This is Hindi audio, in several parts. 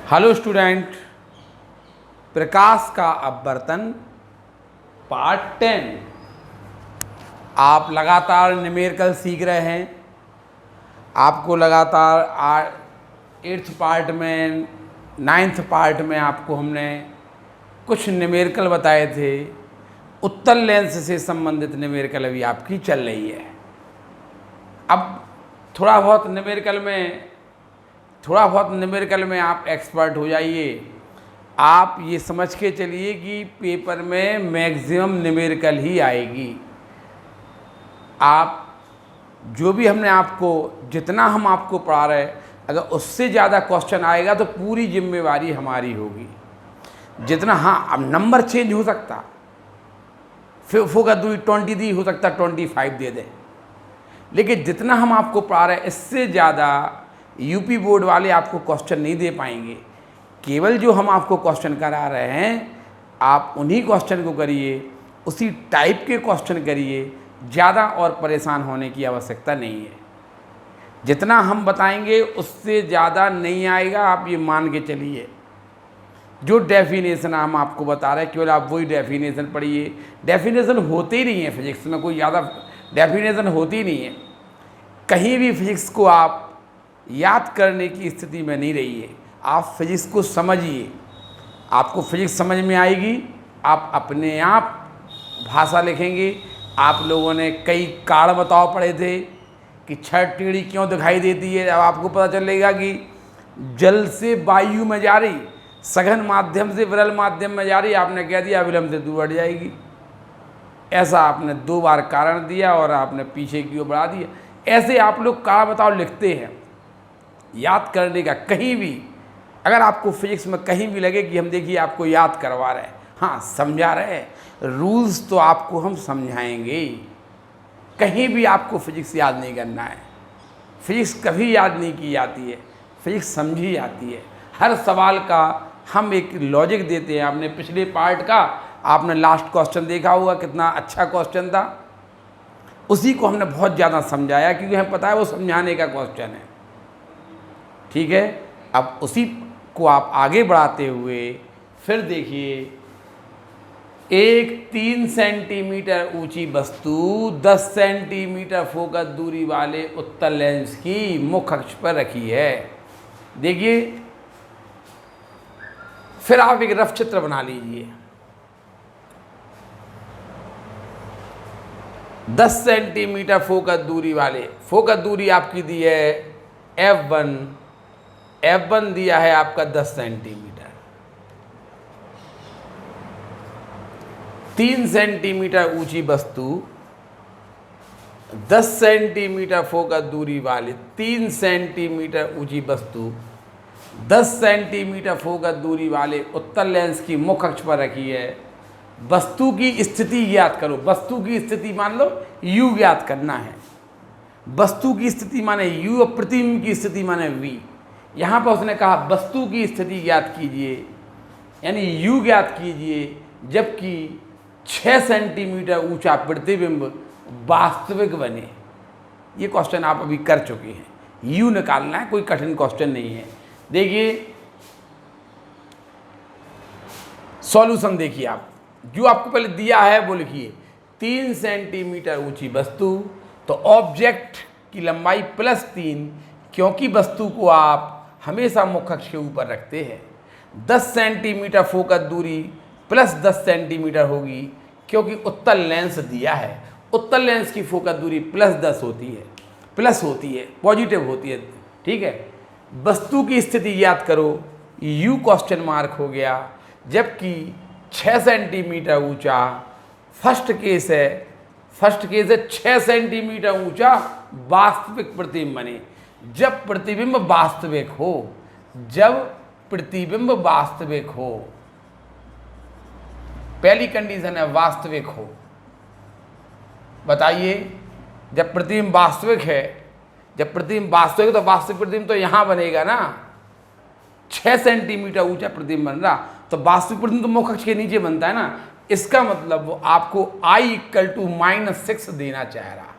हेलो स्टूडेंट, प्रकाश का अपवर्तन पार्ट 10। आप लगातार न्यूमेरिकल सीख रहे हैं। आपको लगातार 8th पार्ट में 9th पार्ट में आपको हमने कुछ न्यूमेरिकल बताए थे। उत्तल लेंस से संबंधित न्यूमेरिकल अभी आपकी चल रही है। अब थोड़ा बहुत न्यूमेरिकल में आप एक्सपर्ट हो जाइए। आप ये समझ के चलिए कि पेपर में मैक्सिमम न्यूमेरिकल ही आएगी। आप जो भी जितना हम आपको पढ़ा रहे, अगर उससे ज़्यादा क्वेश्चन आएगा तो पूरी जिम्मेवारी हमारी होगी। जितना, हाँ, अब नंबर चेंज हो सकता, फिर होगा 20 दी, हो सकता 25 दे दें, लेकिन जितना हम आपको पढ़ा रहे हैं इससे ज़्यादा यूपी बोर्ड वाले आपको क्वेश्चन नहीं दे पाएंगे। केवल जो हम आपको क्वेश्चन करा रहे हैं, आप उन्हीं क्वेश्चन को करिए, उसी टाइप के क्वेश्चन करिए। ज़्यादा और परेशान होने की आवश्यकता नहीं है। जितना हम बताएंगे उससे ज़्यादा नहीं आएगा, आप ये मान के चलिए। जो डेफिनेशन हम आपको बता रहे हैं, केवल आप वही डेफिनेशन पढ़िए। डेफिनेशन होते ही नहीं है फिजिक्स में, कोई ज़्यादा डेफिनेशन होती नहीं है। कहीं भी फिजिक्स को आप याद करने की स्थिति में नहीं रहिए। आप फिजिक्स को समझिए, आपको फिजिक्स समझ में आएगी, आप अपने आप भाषा लिखेंगे। आप लोगों ने कई काल बताओ पढ़े थे कि छठ टेढ़ी क्यों दिखाई देती है। अब आपको पता चलेगा कि जल से वायु में जा रही, सघन माध्यम से विरल माध्यम में जा रही, आपने कह दिया विलंब से दूर हट जाएगी। ऐसा आपने 2 बार कारण दिया और आपने पीछे की ओर बढ़ा दिया। ऐसे आप लोग काल बताओ लिखते हैं। याद करने का कहीं भी, अगर आपको फिजिक्स में कहीं भी लगे कि हम देखिए आपको याद करवा रहे हैं, हाँ समझा रहे हैं, रूल्स तो आपको हम समझाएंगे। कहीं भी आपको फिजिक्स याद नहीं करना है। फिजिक्स कभी याद नहीं की जाती है, फिजिक्स समझी जाती है। हर सवाल का हम एक लॉजिक देते हैं। आपने पिछले पार्ट का आपने लास्ट क्वेश्चन देखा होगा, कितना अच्छा क्वेश्चन था। उसी को हमने बहुत ज़्यादा समझाया क्योंकि हमें पता है वो समझाने का क्वेश्चन है। ठीक है, अब उसी को आप आगे बढ़ाते हुए फिर देखिए, एक 3 सेंटीमीटर ऊंची वस्तु 10 सेंटीमीटर फोकस दूरी वाले उत्तल लेंस की मुख्य अक्ष पर रखी है। देखिए, फिर आप एक रफ चित्र बना लीजिए। 10 सेंटीमीटर फोकस दूरी वाले, फोकस दूरी आपकी दी है F1 दिया है आपका 10 सेंटीमीटर। 3 सेंटीमीटर ऊंची वस्तु 10 सेंटीमीटर फोकस दूरी वाली 3 सेंटीमीटर ऊंची वस्तु 10 सेंटीमीटर फोकस दूरी वाले उत्तल लेंस की मुख्य अक्ष पर रखी है। वस्तु की स्थिति ज्ञात करो। वस्तु की स्थिति मान लो U ज्ञात करना है। वस्तु की स्थिति माने U और प्रतिबिंब की स्थिति माने V। यहाँ पर उसने कहा वस्तु की स्थिति ज्ञात कीजिए, यानी U ज्ञात कीजिए, जबकि 6 सेंटीमीटर ऊंचा प्रतिबिंब वास्तविक बने। ये क्वेश्चन आप अभी कर चुके हैं। U निकालना है, कोई कठिन क्वेश्चन नहीं है। देखिए सॉल्यूशन देखिए, आप जो आपको पहले दिया है वो लिखिए। 3 सेंटीमीटर ऊंची वस्तु, तो ऑब्जेक्ट की लंबाई +3, क्योंकि वस्तु को आप हमेशा मुख्य अक्ष के ऊपर रखते हैं। 10 सेंटीमीटर फोकस दूरी +10 सेंटीमीटर होगी, क्योंकि उत्तल लेंस दिया है। उत्तल लेंस की फोकस दूरी +10 होती है, प्लस होती है, पॉजिटिव होती है। ठीक है, वस्तु की स्थिति याद करो, U क्वेश्चन मार्क हो गया, जबकि 6 सेंटीमीटर ऊंचा फर्स्ट केस है। 6 सेंटीमीटर ऊंचा वास्तविक प्रतिबिंब बने। जब प्रतिबिंब वास्तविक हो, पहली कंडीशन है वास्तविक हो। बताइए, जब प्रतिबिंब वास्तविक है, तो वास्तविक प्रतिबिंब तो यहाँ बनेगा ना। 6 सेंटीमीटर ऊंचा प्रतिबिंब बन रहा, तो वास्तविक प्रतिबिंब तो मुख्य अक्ष के नीचे बनता है ना। इसका मतलब वो आपको I = -6 देना चाह रहा।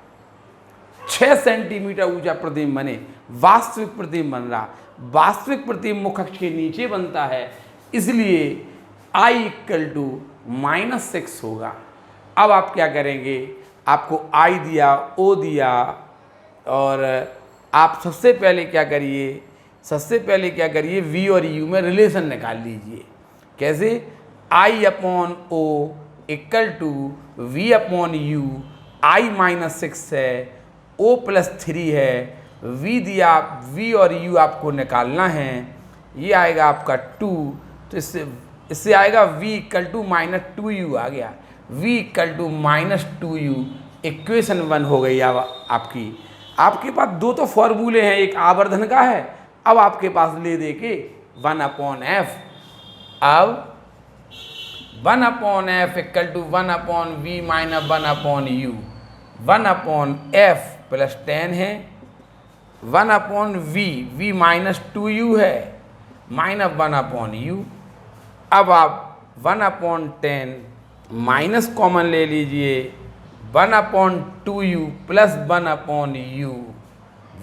6 सेंटीमीटर ऊंचा प्रतिबिंब बने, वास्तविक प्रतिबिंब बन रहा, वास्तविक प्रतिबिंब मुख अक्ष के नीचे बनता है, इसलिए I = -6 होगा। अब आप क्या करेंगे, आपको I दिया, O दिया, और आप सबसे पहले क्या करिए, V और U में रिलेशन निकाल लीजिए। कैसे? I/O = V/U, I -6 है, O + 3 है, V दिया, V और U आपको निकालना है, ये आएगा आपका 2, तो इससे आएगा V = -2U आ गया, V = -2U, इक्वेशन 1 हो गई अब आपके पास दो तो फॉर्मूले हैं, एक आवर्धन का है, अब आपके पास ले दे के 1/f, अब 1/f = 1/V - 1/U, 1/f + 10 है, 1/V, V -2U है, -1/U। अब आप 1/10 माइनस कॉमन ले लीजिए, 1/2U + 1/U,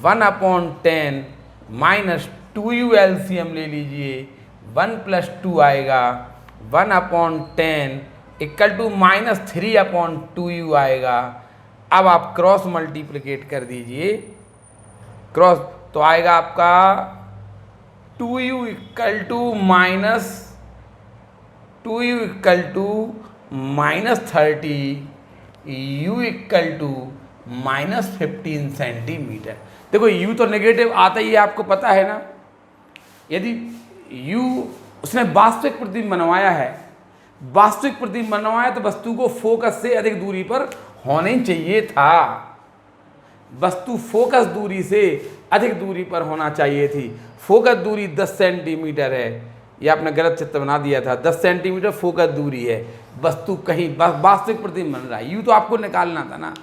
1/10 -2U एलसीएम ले लीजिए, 1 + 2 आएगा, 1/10 = -3/2U आएगा। अब आप क्रॉस मल्टीप्लिकेट कर दीजिए, क्रॉस तो आएगा आपका 2U = -30, U = -15 सेंटीमीटर। देखो U तो नेगेटिव आता ही है, आपको पता है ना। यदि U उसने वास्तविक प्रतिबिंब बनवाया है, वास्तविक प्रतिबिंब बनवाया तो वस्तु को फोकस से अधिक दूरी पर होना चाहिए था, वस्तु फोकस दूरी से अधिक दूरी पर होना चाहिए थी। फोकस दूरी 10 सेंटीमीटर है, ये आपने गलत चित्र बना दिया था, 10 सेंटीमीटर फोकस दूरी है, वस्तु कहीं वास्तविक प्रतिबिंब बन रहा है, यू तो आपको निकालना था ना।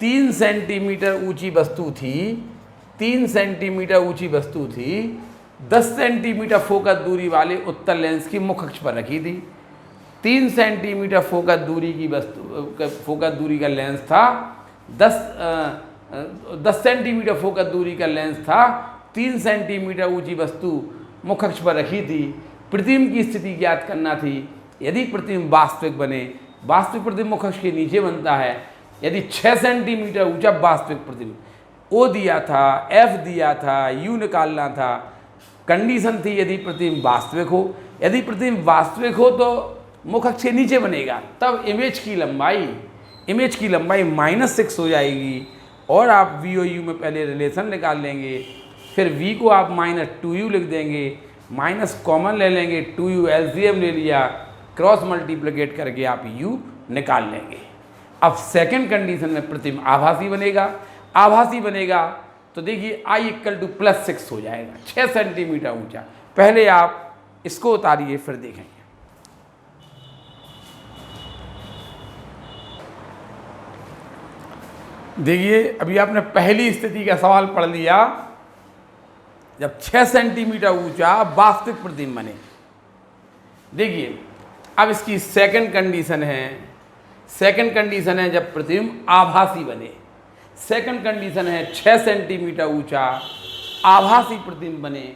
3 सेंटीमीटर ऊंची वस्तु थी, 3 सेंटीमीटर ऊंची वस्तु थी, 10 सेंटीमीटर फोकस दूरी वाले उत्तल लेंस की मुख अक्ष पर रखी थी। 3 सेंटीमीटर फोकस दूरी की वस्तु, फोकस दूरी का लेंस था, 10 सेंटीमीटर फोकस दूरी का लेंस था, 3 सेंटीमीटर ऊंची वस्तु मुख अक्ष पर रखी थी। प्रतिबिंब की स्थिति ज्ञात करना थी। यदि प्रतिबिंब वास्तविक बने, वास्तविक प्रतिबिंब मुख अक्ष के नीचे बनता है। यदि 6 सेंटीमीटर ऊंचा वास्तविक प्रतिबिंब, O दिया था, F दिया था, U निकालना था, कंडीशन थी यदि प्रतिबिंब वास्तविक हो। यदि प्रतिबिंब वास्तविक हो तो मुख अक्ष के नीचे बनेगा, तब इमेज की लंबाई -6 हो जाएगी, और आप V और U में पहले रिलेशन निकाल लेंगे, फिर V को आप -2U लिख देंगे, माइनस कॉमन ले लेंगे, 2U एलसीएम ले लिया, क्रॉस मल्टीप्लिकेट करके आप U निकाल लेंगे। अब सेकंड कंडीशन में प्रतिबिंब आभासी बनेगा तो देखिए I = +6 हो जाएगा, 6 सेंटीमीटर ऊंचा। पहले आप इसको उतारिए फिर देखेंगे। देखिए अभी आपने पहली स्थिति का सवाल पढ़ लिया, जब 6 सेंटीमीटर ऊंचा वास्तविक प्रतिबिंब बने। देखिए अब इसकी सेकंड कंडीशन है जब प्रतिबिंब आभासी बने। सेकंड कंडीशन है 6 सेंटीमीटर ऊंचा आभासी प्रतिबिंब बने।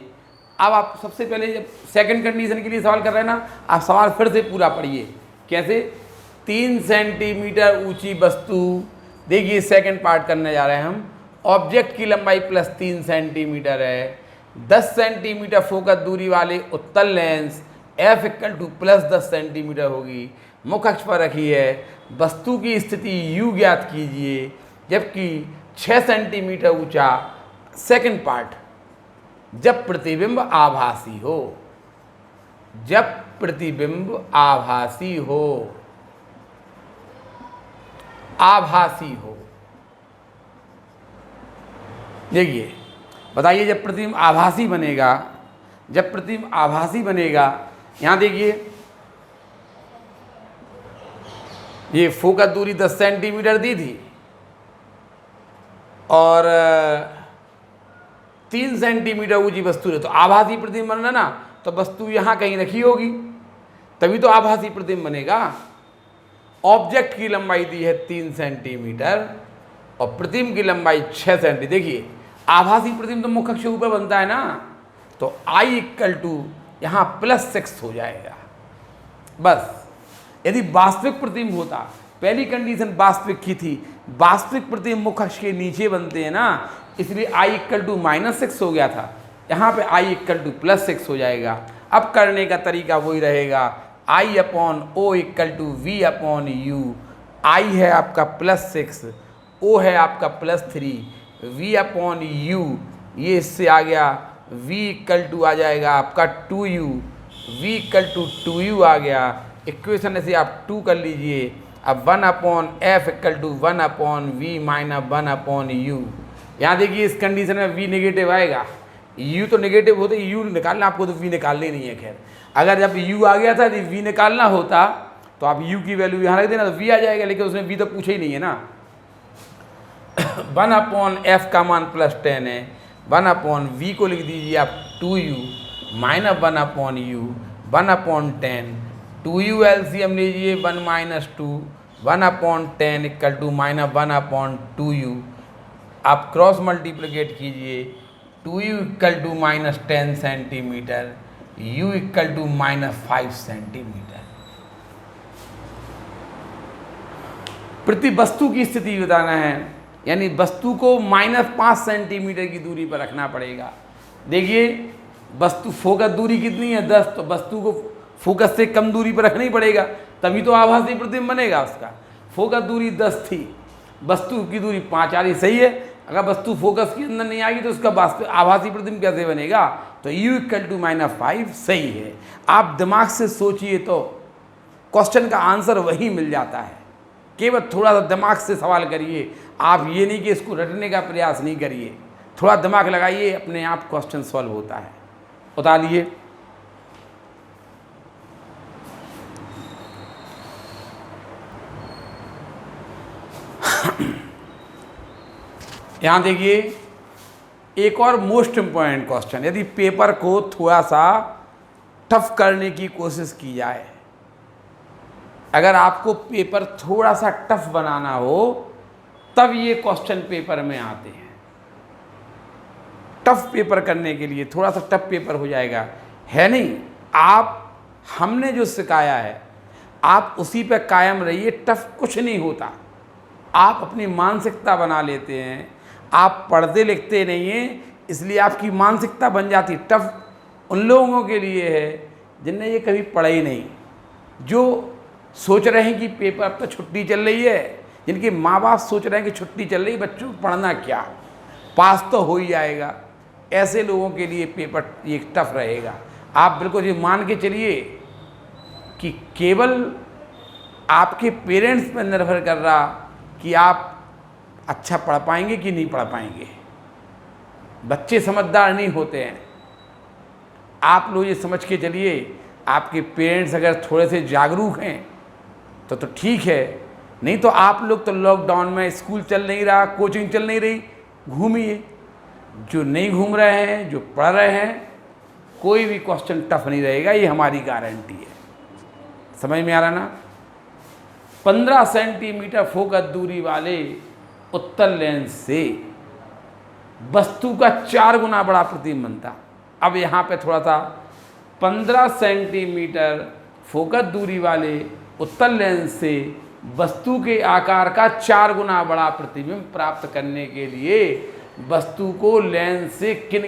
अब आप सबसे पहले जब सेकंड कंडीशन के लिए सवाल कर रहे हैं ना, आप सवाल फिर से पूरा पढ़िए। कैसे? 3 सेंटीमीटर ऊंची वस्तु, देखिए सेकंड पार्ट करने जा रहे हैं हम। ऑब्जेक्ट की लंबाई +3 सेंटीमीटर है, 10 सेंटीमीटर फोकस दूरी वाले उत्तल लेंस F = +10 सेंटीमीटर होगी, मुख अक्ष पर रखी है। वस्तु की स्थिति U ज्ञात कीजिए, जबकि 6 सेंटीमीटर ऊंचा। सेकंड पार्ट, जब प्रतिबिंब आभासी हो, देखिए बताइए जब प्रतिबिंब आभासी बनेगा, यहाँ देखिए ये फोकस दूरी 10 सेंटीमीटर दी थी और 3 सेंटीमीटर ऊंची वस्तु है, तो आभासी प्रतिबिंब बनना ना, तो वस्तु यहाँ कहीं रखी होगी, तभी तो आभासी प्रतिबिंब बनेगा। ऑब्जेक्ट की लंबाई दी है 3 सेंटीमीटर, और प्रतिबिंब की लंबाई 6 सेंटी। देखिए आभासी प्रतिबिंब तो मुख्य अक्ष के ऊपर बनता है ना, तो आई इक्वल टू यहाँ +6 हो जाएगा बस। यदि वास्तविक प्रतिबिंब होता, पहली कंडीशन वास्तविक की थी, वास्तविक प्रतिबिंब मुख्य अक्ष के नीचे बनते हैं ना, इसलिए आई इक्वल टू -6 हो गया था, यहाँ पे आई इक्वल टू +6 हो जाएगा। अब करने का तरीका वही रहेगा, I upon O equal to V upon U. I है आपका +6, ओ है आपका +3, वी अपॉन यू, ये इससे आ गया v इक्वल टू आ जाएगा आपका 2u, v equal to 2u आ गया। इक्वेशन से आप 2 कर लीजिए। अब 1 upon f equal to 1 upon v minus 1 upon u. यहाँ देखिए इस कंडीशन में v नेगेटिव आएगा, u तो नेगेटिव होते, u निकालना आपको तो v निकालनी नहीं है। खैर अगर जब u आ गया था, यदि v निकालना होता तो आप u की वैल्यू यहाँ रख देना तो v आ जाएगा, लेकिन उसने v तो पूछा ही नहीं है ना। 1 अपॉन एफ का मान +10 है, 1 अपॉन वी को लिख दीजिए आप 2u minus 1 upon u, 1 upon 10, 2u LCM लीजिए 1 minus 2, 1 upon 10 equal to minus 1 upon 2u। आप क्रॉस मल्टीप्लिकेट कीजिए, 2u equal to -10 centimetre, u equal to -5 centimetre. प्रति वस्तु की स्थिति बताना है, यानी वस्तु को -5 सेंटीमीटर की दूरी पर रखना पड़ेगा। देखिए वस्तु फोकस दूरी कितनी है 10, तो वस्तु को फोकस से कम दूरी पर रखना ही पड़ेगा, तभी तो आभासी प्रतिबिंब बनेगा उसका। फोकस दूरी 10 थी, वस्तु की दूरी 5 आ रही, सही है। अगर वस्तु फोकस के अंदर नहीं आएगी तो उसका वास्तविक आभासी प्रतिबिंब कैसे बनेगा, तो u इक्वल टू -5 सही है। आप दिमाग से सोचिए तो क्वेश्चन का आंसर वही मिल जाता है, केवल थोड़ा सा दिमाग से सवाल करिए। आप ये नहीं कि इसको रटने का प्रयास नहीं करिए, थोड़ा दिमाग लगाइए, अपने आप क्वेश्चन सॉल्व होता है। उतारिए यहाँ देखिए एक और मोस्ट इम्पॉर्टेंट क्वेश्चन, यदि पेपर को थोड़ा सा टफ करने की कोशिश की जाए, अगर आपको पेपर थोड़ा सा टफ बनाना हो तब ये क्वेश्चन पेपर में आते हैं। टफ पेपर करने के लिए थोड़ा सा टफ पेपर हो जाएगा, है नहीं। आप हमने जो सिखाया है आप उसी पे कायम रहिए, टफ कुछ नहीं होता। आप अपनी मानसिकता बना लेते हैं, आप पढ़ते लिखते नहीं हैं, इसलिए आपकी मानसिकता बन जाती। टफ उन लोगों के लिए है जिनने ये कभी पढ़ा ही नहीं, जो सोच रहे हैं कि पेपर अब तो छुट्टी चल रही है, जिनके माँ बाप सोच रहे हैं कि छुट्टी चल रही है, बच्चों को पढ़ना क्या, पास तो हो ही जाएगा। ऐसे लोगों के लिए पेपर ये टफ रहेगा। आप बिल्कुल ये मान के चलिए कि केवल आपके पेरेंट्स पर निर्भर कर रहा कि आप अच्छा पढ़ पाएंगे कि नहीं पढ़ पाएंगे। बच्चे समझदार नहीं होते हैं। आप लोग ये समझ के चलिए, आपके पेरेंट्स अगर थोड़े से जागरूक हैं तो ठीक है, नहीं तो आप लोग तो लॉकडाउन में स्कूल चल नहीं रहा, कोचिंग चल नहीं रही, घूमिए। जो नहीं घूम रहे हैं, जो पढ़ रहे हैं, कोई भी क्वेश्चन टफ नहीं रहेगा, ये हमारी गारंटी है। समझ में आ रहा ना। 15 सेंटीमीटर फोकस दूरी वाले उत्तल लेंस से वस्तु का 4 गुना बड़ा प्रतिबिंब बनता। अब यहाँ पे थोड़ा सा 15 सेंटीमीटर फोकस दूरी वाले उत्तल लेंस से वस्तु के आकार का 4 गुना बड़ा प्रतिबिंब प्राप्त करने के लिए वस्तु को लेंस से किन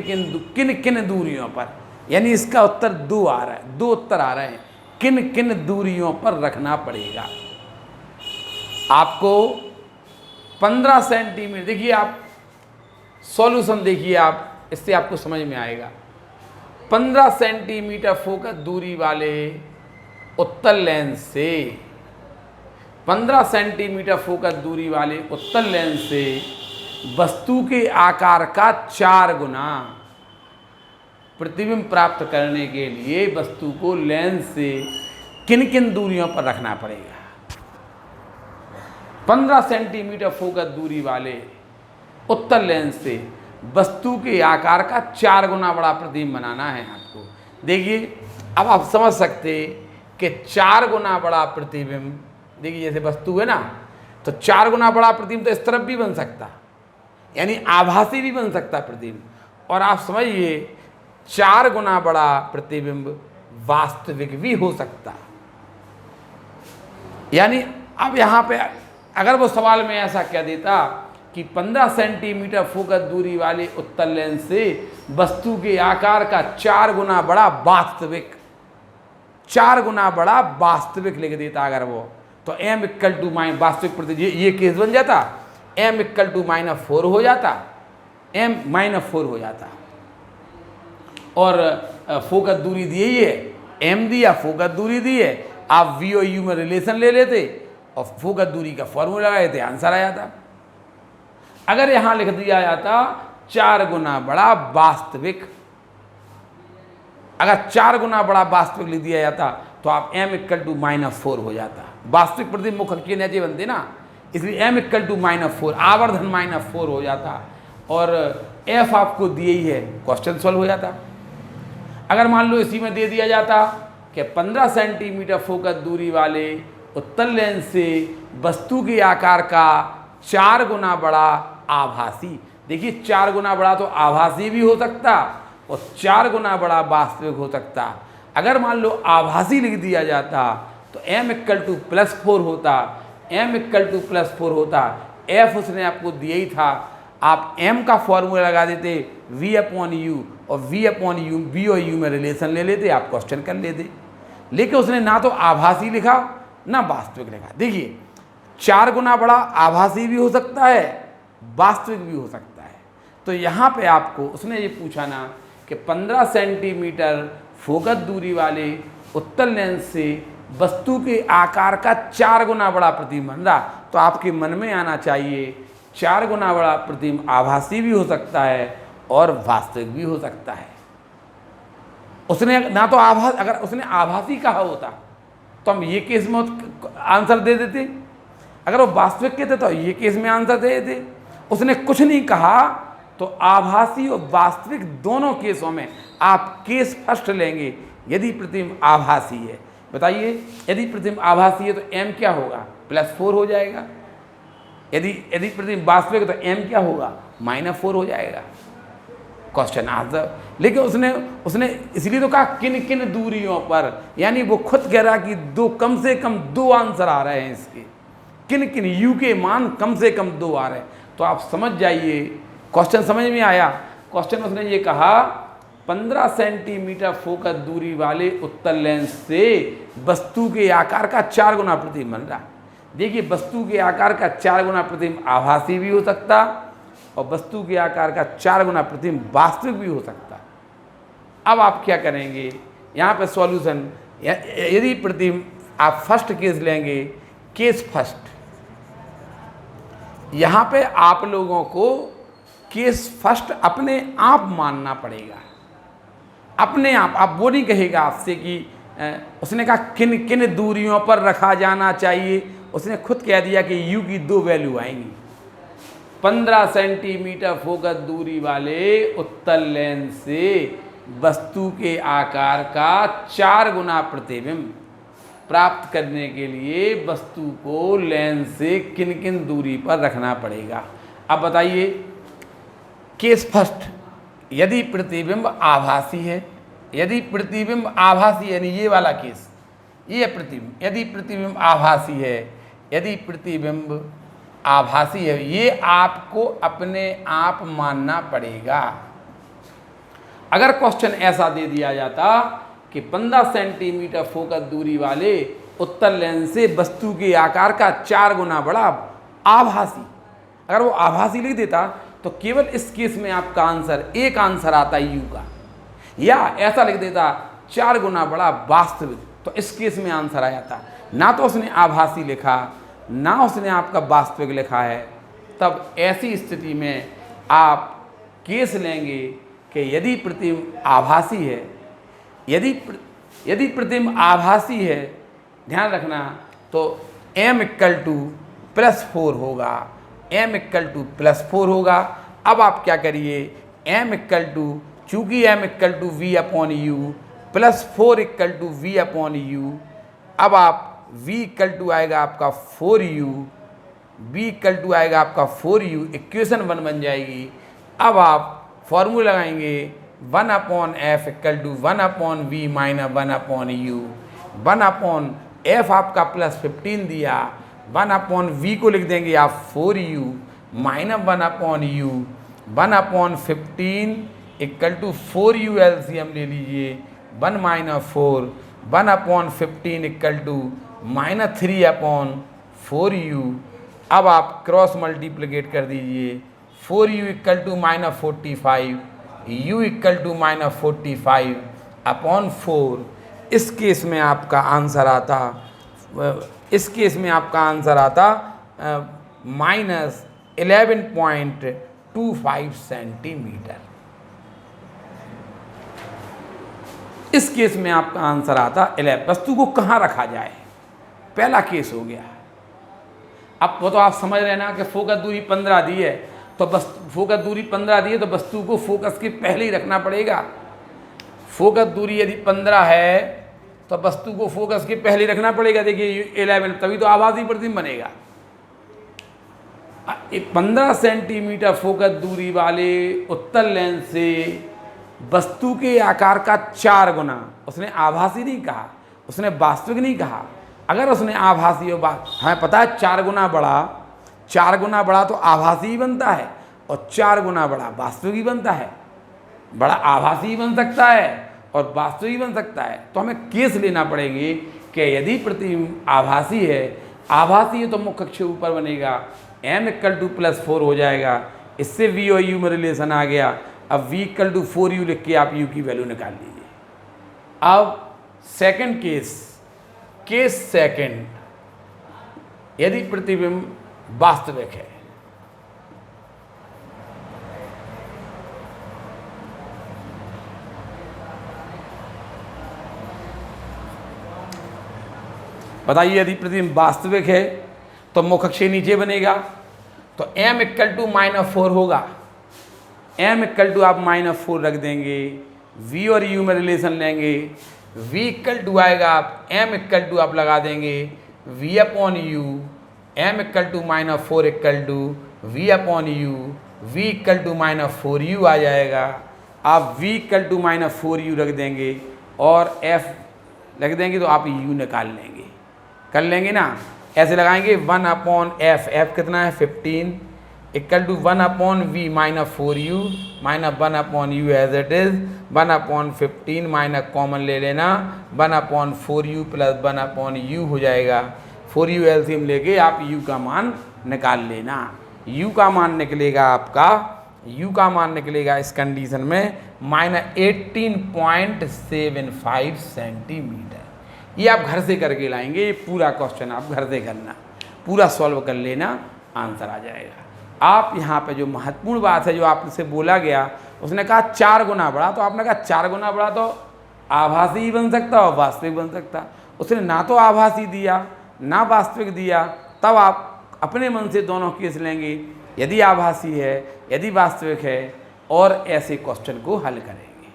किन दूरियों पर, यानी इसका उत्तर 2 आ रहा है, 2 उत्तर आ रहे हैं, किन किन दूरियों पर रखना पड़ेगा आपको। 15 सेंटीमीटर, देखिए आप सॉल्यूशन देखिए, आप इससे आपको समझ में आएगा। 15 सेंटीमीटर फोकस दूरी वाले उत्तल लेंस से, 15 सेंटीमीटर फोकस दूरी वाले उत्तल लेंस से वस्तु के आकार का 4 गुना प्रतिबिंब प्राप्त करने के लिए वस्तु को लेंस से किन किन दूरियों पर रखना पड़ेगा। 15 सेंटीमीटर फोकस दूरी वाले उत्तल लेंस से वस्तु के आकार का 4 गुना बड़ा प्रतिबिंब बनाना है आपको। देखिए अब आप समझ सकते कि 4 गुना बड़ा प्रतिबिंब, देखिए जैसे वस्तु है ना, तो 4 गुना बड़ा प्रतिबिंब तो इस तरफ भी बन सकता, यानी आभासी भी बन सकता प्रतिबिंब। और आप समझिए 4 गुना बड़ा प्रतिबिंब वास्तविक भी हो सकता। यानी अब यहाँ पे अगर वो सवाल में ऐसा कह देता कि 15 सेंटीमीटर फोकस दूरी वाले उत्तल लेंस से वस्तु के आकार का 4 गुना बड़ा वास्तविक, 4 गुना बड़ा वास्तविक लिख देता अगर वो, तो m इक्वल टू माइन वास्तविक प्रतिबिंब, ये केस बन जाता, m इक्वल टू -4 हो जाता, m -4 हो जाता। और फोकस दूरी दी ही है, m दिया, फोकस दूरी दी है, आप v और u में रिलेशन ले लेते और फोकस दूरी का फॉर्मूला लगाए थे, आंसर आ जाता। अगर यहां लिख दिया जाता 4 गुना बड़ा वास्तविक, अगर 4 गुना बड़ा वास्तविक लिख दिया जाता तो आप m इक्वल टू -4 हो जाता। वास्तविक प्रतिबिंब मुख्य के नीचे बनते ना, इसलिए m इक्वल टू -4, आवर्धन -4 हो जाता और f आपको दिए ही है, क्वेश्चन सॉल्व हो जाता। अगर मान लो इसी में दे दिया जाता कि 15 सेंटीमीटर फोकस दूरी वाले उत्तल लेंस से वस्तु के आकार का 4 गुना बड़ा आभासी, देखिए 4 गुना बड़ा तो आभासी भी हो सकता और 4 गुना बड़ा वास्तविक हो सकता। अगर मान लो आभासी लिख दिया जाता तो m इक्वल टू +4 होता, m इक्वल टू +4 होता, f उसने आपको दिया ही था, आप m का फॉर्मूला लगा देते v अपॉन u और v अपॉन u, v और u में रिलेशन ले लेते, आप क्वेश्चन कर लेते। लेकिन उसने ना तो आभासी लिखा ना वास्तविक लिखा। देखिए 4 गुना बड़ा आभासी भी हो सकता है, वास्तविक भी हो सकता है। तो यहाँ पे आपको उसने ये पूछा ना कि 15 सेंटीमीटर फोकस दूरी वाले उत्तल लेंस से वस्तु के आकार का 4 गुना बड़ा प्रतिबिंब बन रहा, तो आपके मन में आना चाहिए 4 गुना बड़ा प्रतिबिंब आभासी भी हो सकता है और वास्तविक भी हो सकता है। उसने ना तो आभास, अगर उसने आभासी कहा होता तो हम ये केस में आंसर दे देते, अगर वो वास्तविक के थे तो ये केस में आंसर दे देते। उसने कुछ नहीं कहा तो आभासी और वास्तविक दोनों केसों में आप केस फर्स्ट लेंगे यदि प्रतिबिंब आभासी है। बताइए यदि प्रतिबिंब आभासी है तो m क्या होगा, +4 हो जाएगा। यदि प्रतिबिंब वास्तविक है तो m क्या होगा, -4 हो जाएगा। Question answer. लेकिन उसने इसलिए तो कहा किन किन दूरियों पर, यानी वो खुद कह रहा कि कम से कम 2 आंसर आ रहे हैं इसके, किन किन u के मान कम से कम 2 आ रहे हैं। तो आप समझ जाइए क्वेश्चन समझ में आया। क्वेश्चन उसने ये कहा 15 सेंटीमीटर फोकस दूरी वाले उत्तल लेंस से वस्तु के आकार का 4 गुना प्रतिबिंब बन रहा। देखिए वस्तु के आकार का 4 गुना प्रतिबिंब आभासी भी हो सकता और वस्तु के आकार का 4 गुना प्रतिबिंब वास्तविक भी हो सकता। अब आप क्या करेंगे यहाँ पे सॉल्यूशन, यदि प्रतिबिंब आप फर्स्ट केस लेंगे, केस फर्स्ट, यहाँ पे आप लोगों को केस फर्स्ट अपने आप मानना पड़ेगा, अपने आप वो नहीं कहेगा आपसे कि उसने कहा किन किन दूरियों पर रखा जाना चाहिए, उसने खुद कह दिया कि u की 2 वैल्यू आएंगी। 15 सेंटीमीटर फोकस दूरी वाले उत्तल लेंस से वस्तु के आकार का 4 गुना प्रतिबिंब प्राप्त करने के लिए वस्तु को लेंस से किन किन दूरी पर रखना पड़ेगा। अब बताइए केस फर्स्ट, यदि प्रतिबिंब आभासी है, यदि प्रतिबिंब आभासी यानी ये वाला केस, ये प्रतिबिंब, यदि प्रतिबिंब आभासी है, यदि प्रतिबिंब आभासी है, ये आपको अपने आप मानना पड़ेगा। अगर क्वेश्चन ऐसा दे दिया जाता कि 15 सेंटीमीटर फोकस दूरी वाले उत्तल लेंस से वस्तु के आकार का 4 गुना बड़ा आभासी, अगर वो आभासी लिख देता तो केवल इस केस में आपका आंसर एक आंसर आता है यू का, या ऐसा लिख देता 4 गुना बड़ा वास्तविक, तो इस केस में आंसर आ जाता। ना तो उसने आभासी लिखा ना उसने आपका वास्तविक लिखा है। तब ऐसी स्थिति में आप केस लेंगे कि यदि प्रतिबिंब आभासी है, यदि प्रतिबिंब आभासी है, ध्यान रखना, तो m इक्वल टू +4 होगा, m इक्वल टू +4 होगा। अब आप क्या करिए, m इक्वल टू, चूँकि m equal to v upon u +4 equal to v upon u, अब आप v इक्वल टू आएगा आपका 4u b इक्वल टू आएगा आपका 4u, इक्वेशन 1 बन जाएगी। अब आप फॉर्मूला लगाएंगे 1/f equal to 1/v minus 1/u। 1/f आपका +15 दिया, 1/v को लिख देंगे आप 4u minus 1/u, 1/15 equal to 4u LCM ले लीजिए, 1 - 4, 1/15 इक्वल टू -3/4u। अब आप क्रॉस मल्टीप्लिकेट कर दीजिए, 4u equal to -45, u equal to -45/4। इस केस में आपका आंसर आता -11.25 सेंटीमीटर। इस केस में आपका आंसर आता 11। वस्तु को कहाँ रखा जाए, पहला केस हो गया। अब वो तो आप समझ रहे ना कि फोकस दूरी 15 दी है, तो बस फोकस दूरी 15 दी है तो वस्तु को फोकस के पहले ही रखना पड़ेगा। फोकस दूरी यदि 15 है तो वस्तु को फोकस के पहले रखना पड़ेगा। देखिए 11, तभी तो आभासी प्रतिबिंब बनेगा। 15 सेंटीमीटर फोकस दूरी वाले उत्तल लेंस से वस्तु के आकार का 4 गुना, उसने आभासी नहीं कहा, उसने वास्तविक नहीं कहा। अगर उसने आभासी और हमें पता है 4 गुना बड़ा तो आभासी ही बनता है, और 4 गुना बड़ा वास्तविक ही बनता है। बड़ा आभासी ही बन सकता है और वास्तविक ही बन सकता है। तो हमें केस लेना पड़ेंगे कि यदि प्रतिबिंब आभासी है तो मुख्य अक्ष ऊपर बनेगा, m इक्वल टू +4 हो जाएगा। इससे v और u में रिलेशन आ गया। अब v इक्वल टू 4u लिख के आप u की वैल्यू निकाल लीजिए। अब सेकंड केस सेकंड, यदि प्रतिबिंब वास्तविक है, बताइए यदि प्रतिबिंब वास्तविक है तो मुख्य अक्ष नीचे बनेगा, तो m इक्वल टू -4 होगा। m इक्वल टू आप -4 रख देंगे, v और u में रिलेशन लेंगे, v इक्वल टू आएगा आप m इक्वल टू आप लगा देंगे v/u, m equal to -4 equal to v/u, v equal to -4u आ जाएगा। आप v इक्वल टू -4u रख देंगे और f रख देंगे तो आप u निकाल लेंगे, कर लेंगे ना। ऐसे लगाएंगे 1/f, f कितना है 15 equal to 1/v -4u minus 1/u as it is, 1/15 minus common ले लेना, 1/4u प्लस 1/u हो जाएगा। 4u एलसीएम लेके आप u का मान निकाल लेना। u का मान निकलेगा इस कंडीशन में -18.75 सेंटीमीटर। ये आप घर से करके लाएंगे, ये पूरा क्वेश्चन आप घर से करना, पूरा सॉल्व कर लेना, आंसर आ जाएगा। आप यहाँ पे जो महत्वपूर्ण बात है जो आपसे बोला गया, उसने कहा 4 गुना बड़ा, तो आपने कहा 4 गुना बड़ा तो आभासी ही बन सकता और वास्तविक बन सकता। उसने ना तो आभासी दिया ना वास्तविक दिया, तब आप अपने मन से दोनों केस लेंगे, यदि आभासी है यदि वास्तविक है, और ऐसे क्वेश्चन को हल करेंगे।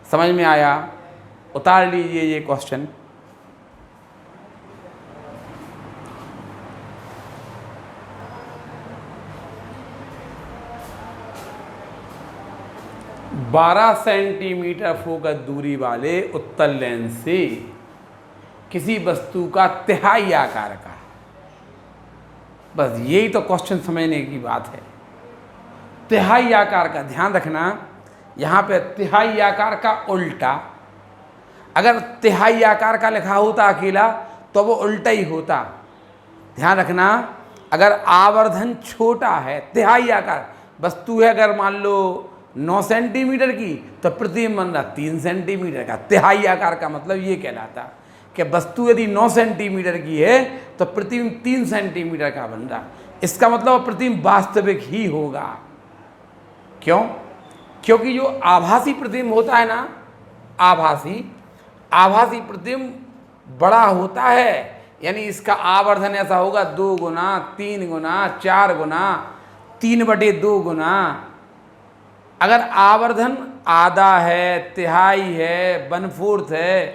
समझ में आया? उतार लीजिए ये क्वेश्चन। बारह सेंटीमीटर फोकस दूरी वाले उत्तल लेंस से किसी वस्तु का तिहाई आकार का, बस यही तो क्वेश्चन समझने की बात है। तिहाई आकार का ध्यान रखना, यहाँ पे तिहाई आकार का उल्टा, अगर तिहाई आकार का लिखा होता अकेला तो वो उल्टा ही होता। ध्यान रखना, अगर आवर्धन छोटा है, तिहाई आकार वस्तु है, अगर मान लो 9 सेंटीमीटर की, तो प्रतिबिंब बन रहा 3 सेंटीमीटर का। तिहाई आकार का मतलब ये कहलाता कि वस्तु यदि 9 सेंटीमीटर की है तो प्रतिबिंब 3 सेंटीमीटर का बन रहा। इसका मतलब प्रतिबिंब वास्तविक ही होगा। क्यों? क्योंकि जो आभासी प्रतिबिंब होता है ना, आभासी प्रतिबिंब बड़ा होता है, यानी इसका आवर्धन ऐसा होगा 2 गुना, 3 गुना, 4 गुना, 3/2 गुना। अगर आवर्धन आधा है, तिहाई है, 1/4 है,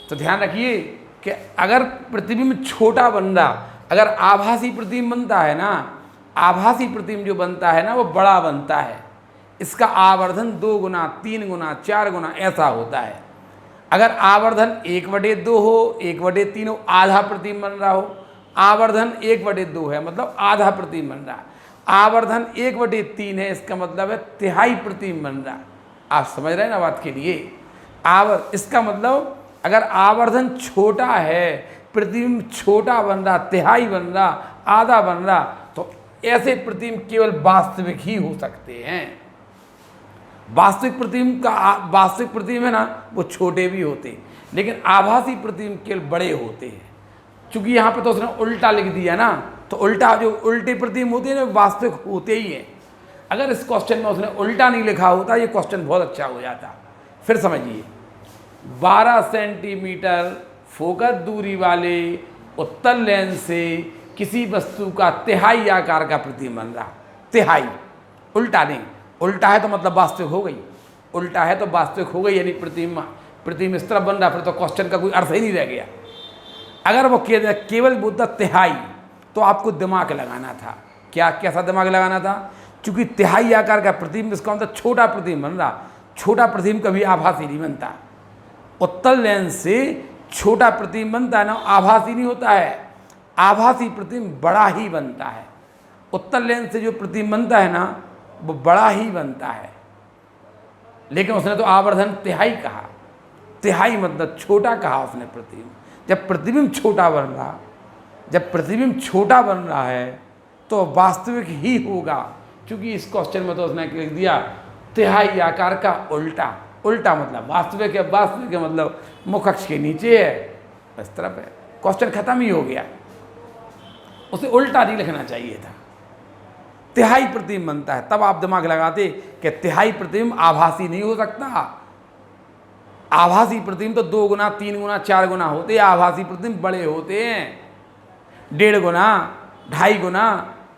तो ध्यान रखिए कि अगर प्रतिबिंब छोटा बन रहा, अगर आभासी प्रतिबिंब बनता है ना, आभासी प्रतिबिंब जो बनता है ना वो बड़ा बनता है, इसका आवर्धन 2 गुना 3 गुना 4 गुना ऐसा होता है। अगर आवर्धन 1/2 हो, 1/3 हो, आधा प्रतिबिंब बन रहा हो, आवर्धन 1/2 है मतलब आधा प्रतिबिंब बन रहा है, आवर्धन 1/3 है इसका मतलब है तिहाई प्रतिबिंब बन रहा। आप समझ रहे हैं ना बात के लिए। इसका मतलब अगर आवर्धन छोटा है, प्रतिबिंब छोटा बन रहा, तिहाई बन रहा, आधा बन रहा, तो ऐसे प्रतिबिंब केवल वास्तविक ही हो सकते हैं। वास्तविक प्रतिबिंब है ना वो छोटे भी होते हैं, लेकिन आभासी प्रतिबिंब केवल बड़े होते हैं। चूंकि यहाँ पे तो उसने उल्टा लिख दिया ना, तो उल्टा जो उल्टे प्रतिबिंब होते हैं ना वास्तविक होते ही हैं। अगर इस क्वेश्चन में उसने उल्टा नहीं लिखा होता ये क्वेश्चन बहुत अच्छा हो जाता। फिर समझिए, 12 सेंटीमीटर फोकस दूरी वाले उत्तल लेंस से किसी वस्तु का तिहाई आकार का प्रतिबिंब बन रहा। तिहाई, उल्टा नहीं, उल्टा है तो मतलब वास्तविक हो गई, उल्टा है तो वास्तविक हो गई, यानी प्रतिबिंब इस तरफ बन रहा, फिर तो क्वेश्चन का कोई अर्थ ही नहीं रह गया। अगर वो केवल बोलता तिहाई तो आपको दिमाग लगाना था। क्या कैसा दिमाग लगाना था? चूंकि तिहाई आकार का प्रतिबिंब इसका मतलब छोटा प्रतिबिंब बन रहा, छोटा प्रतिबिंब कभी आभासी नहीं बनता। उत्तल लेंस से छोटा प्रतिबिंब बनता है ना, आभासी नहीं होता है, आभासी प्रतिबिंब बड़ा ही बनता है। उत्तल लेंस से जो प्रतिबिंब बनता है ना वो बड़ा ही बनता है, लेकिन उसने तो आवर्धन तिहाई कहा, तिहाई मतलब छोटा कहा उसने प्रतिबिंब। जब प्रतिबिंब छोटा बन रहा, जब प्रतिबिंब छोटा बन रहा है तो वास्तविक ही होगा, क्योंकि इस क्वेश्चन में तो उसने लिख दिया तिहाई आकार का उल्टा। उल्टा मतलब वास्तविक है, वास्तविक है मतलब मुख अक्ष के नीचे है, इस तरफ है, क्वेश्चन खत्म ही हो गया। उसे उल्टा नहीं लिखना चाहिए था। तिहाई प्रतिबिंब बनता है, तब आप दिमाग लगाते कि तिहाई प्रतिबिंब आभासी नहीं हो सकता। आभासी प्रतिबिंब तो 2 गुना 3 गुना 4 गुना होते हैं, आभासी प्रतिबिंब बड़े होते हैं, 1.5 गुना 2.5 गुना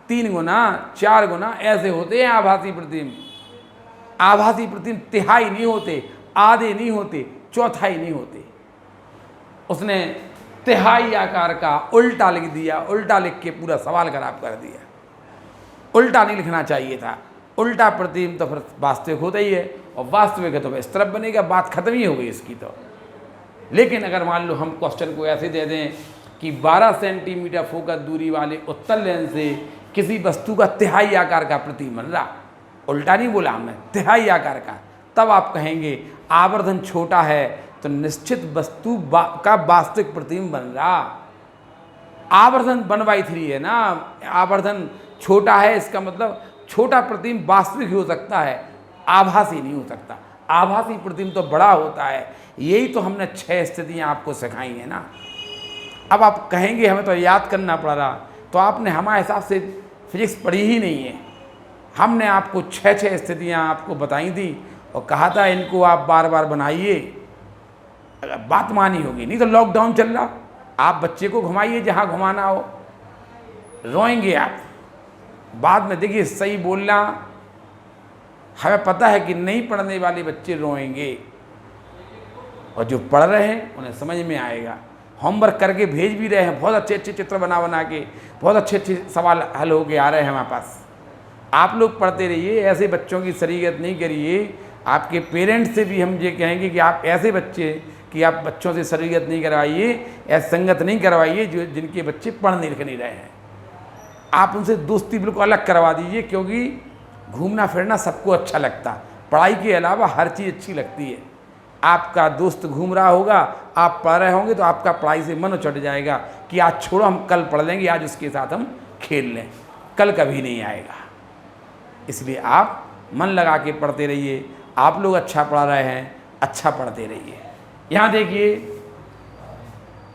3 गुना 4 गुना ऐसे होते हैं आभासी प्रतिबिंब। आभासी प्रतिबिंब तिहाई नहीं होते, आधे नहीं होते, चौथाई नहीं होते। उसने तिहाई आकार का उल्टा लिख दिया, उल्टा लिख के पूरा सवाल खराब कर दिया। उल्टा नहीं लिखना चाहिए था। उल्टा प्रतिबिंब तो फिर वास्तविक होता ही है, और वास्तविक है तो इस तरफ बनेगा, बात खत्म ही हो गई इसकी तो। लेकिन अगर मान लो हम क्वेश्चन को ऐसे दे दें कि 12 सेंटीमीटर फोकस दूरी वाले उत्तल लेंस से किसी वस्तु का तिहाई आकार का प्रतिबिंब बन रहा, उल्टा नहीं बोला हमने, तिहाई आकार का, तब आप कहेंगे आवर्धन छोटा है तो निश्चित वस्तु का वास्तविक प्रतिबिंब बन रहा। आवर्धन 1/3 है ना, आवर्धन छोटा है, इसका मतलब छोटा प्रतिबिंब वास्तविक ही हो सकता है, आभासी नहीं हो सकता। आभासी प्रतिबिंब तो बड़ा होता है। यही तो हमने 6 स्थितियाँ आपको सिखाई हैं ना। अब आप कहेंगे हमें तो याद करना पड़ रहा, तो आपने हमारे हिसाब से फिजिक्स पढ़ी ही नहीं है। हमने आपको 6 स्थितियाँ आपको बताई थी और कहा था इनको आप बार बार बनाइए, अगर बात मानी होगी। नहीं तो लॉकडाउन चल रहा, आप बच्चे को घुमाइए जहाँ घुमाना हो, रोएंगे आप। बाद में देखिए सही बोलना, हमें पता है कि नहीं पढ़ने वाले बच्चे रोएंगे, और जो पढ़ रहे हैं उन्हें समझ में आएगा। होमवर्क करके भेज भी रहे हैं, बहुत अच्छे अच्छे चित्र बना के, बहुत अच्छे अच्छे सवाल हल हो के आ रहे हैं हमारे पास। आप लोग पढ़ते रहिए, ऐसे बच्चों की शरीयत नहीं करिए। आपके पेरेंट्स से भी हम ये कहेंगे कि आप ऐसे बच्चे कि आप बच्चों से शरीयत नहीं करवाइए, ऐसी संगत नहीं करवाइए जो जिनके बच्चे पढ़ने लिख नहीं रहे हैं। आप उनसे दोस्ती बिल्कुल अलग करवा दीजिए, क्योंकि घूमना फिरना सबको अच्छा लगता, पढ़ाई के अलावा हर चीज़ अच्छी लगती है। आपका दोस्त घूम रहा होगा, आप पढ़ रहे होंगे तो आपका पढ़ाई से मन उछट जाएगा कि आज छोड़ो हम कल पढ़ लेंगे, आज उसके साथ हम खेल लें, कल कभी नहीं आएगा। इसलिए आप मन लगा के पढ़ते रहिए। आप लोग अच्छा पढ़ा रहे हैं, अच्छा पढ़ते रहिए। यहाँ देखिए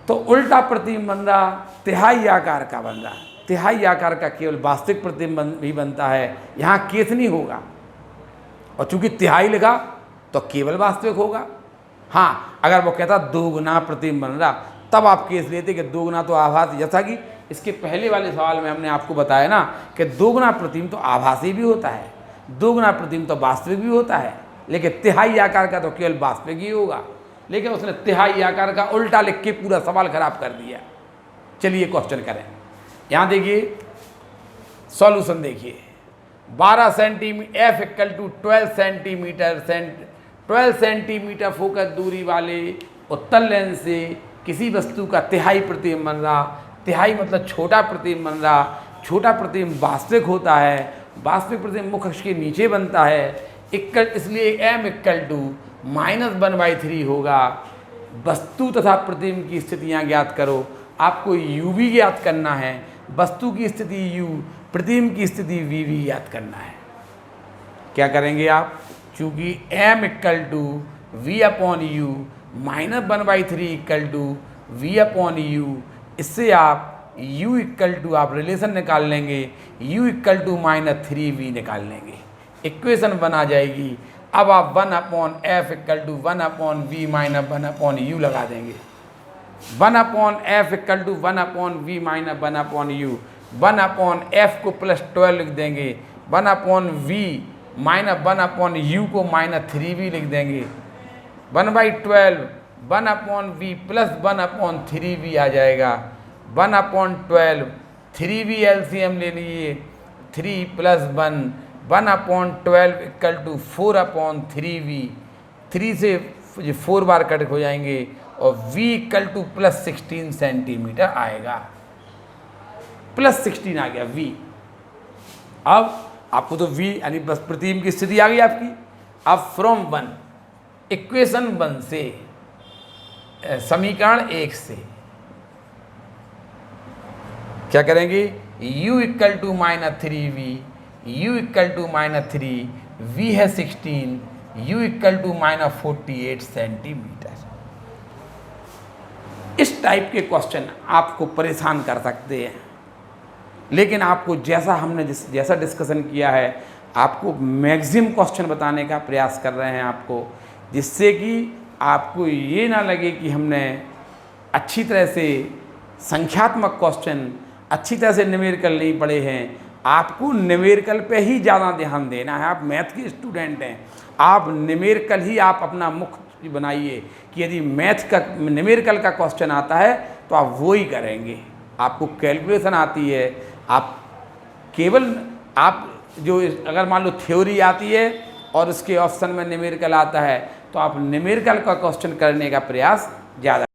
तो उल्टा प्रतिबिंब बन रहा, तिहाई आकार का बन रहा। तिहाई आकार का केवल वास्तविक प्रतिबिंब भी बनता है, यहाँ केस नहीं होगा। और चूंकि तिहाई लिखा तो केवल वास्तविक होगा। हाँ, अगर वो कहता 2 गुना प्रतिबिंब बन रहा, तब आप केस लेते कि 2 गुना तो आभासी, जैसा कि इसके पहले वाले सवाल में हमने आपको बताया ना कि 2 गुना प्रतिबिंब तो आभासी भी होता है, 2 गुना प्रतिबिंब तो वास्तविक भी होता है, लेकिन तिहाई आकार का तो केवल वास्तविक ही होगा। लेकिन उसने तिहाई आकार का उल्टा लिख के पूरा सवाल खराब कर दिया। चलिए क्वेश्चन करें। यहाँ देखिए सॉल्यूशन देखिए, 12 centimetre f equal to 12 centimetre focus दूरी वाले उत्तल लेंस से किसी वस्तु का तिहाई प्रतिबिंब बन रहा। तिहाई मतलब छोटा प्रतिबिंब बन रहा। छोटा प्रतिबिंब वास्तविक होता है। वास्तविक प्रतिबिंब मुख्य अक्ष के नीचे बनता है। इसलिए m इक्वल टू -1/3 होगा। वस्तु तथा प्रतिबिंब की स्थितियाँ ज्ञात करो। आपको u भी ज्ञात करना है, वस्तु की स्थिति u, प्रतिबिंब की स्थिति v भी ज्ञात करना है। क्या करेंगे आप, चूँकि m equal to v/u -1/3 equal to v/u, इससे आप u इक्वल टू आप रिलेशन निकाल लेंगे, u इक्वल टू -3v निकाल लेंगे, इक्वेशन बना जाएगी। अब आप 1/f equal to 1/v -1/u लगा देंगे। 1/f equal to 1/v -1/u, 1/f को +12 लिख देंगे, 1/v -1/u को -3v लिख देंगे। 1/12 1/v प्लस 1/3v आ जाएगा। 1/12 3v एलसीएम ले लीजिए, 3 + 1 1/12 इक्वल टू 4/3v। 3 से 4 बार कट हो जाएंगे और v इक्वल टू +16 सेंटीमीटर आएगा। +16 आ गया v। अब आपको तो v यानी बस प्रतिबिंब की स्थिति आ गई आपकी। अब फ्रॉम 1 इक्वेशन 1 से समीकरण 1 से क्या करेंगे, u equal to -3v, u equal to -3, v है 16, u इक्वल टू -48 सेंटीमीटर। इस टाइप के क्वेश्चन आपको परेशान कर सकते हैं, लेकिन आपको हमने जैसा डिस्कशन किया है, आपको मैक्सिमम क्वेश्चन बताने का प्रयास कर रहे हैं आपको, जिससे कि आपको ये ना लगे कि हमने अच्छी तरह से संख्यात्मक क्वेश्चन, अच्छी तरह से न्यूमेरिकल नहीं पढ़े हैं। आपको न्यूमेरिकल पे ही ज़्यादा ध्यान देना है। आप मैथ के स्टूडेंट हैं, आप न्यूमेरिकल ही आप अपना मुख्य बनाइए कि यदि मैथ का न्यूमेरिकल का क्वेश्चन आता है तो आप वो ही करेंगे। आपको कैलकुलेशन आती है, आप केवल आप जो अगर मान लो थ्योरी आती है और उसके ऑप्शन में न्यूमेरिकल आता है तो आप न्यूमेरिकल का क्वेश्चन करने का प्रयास ज़्यादा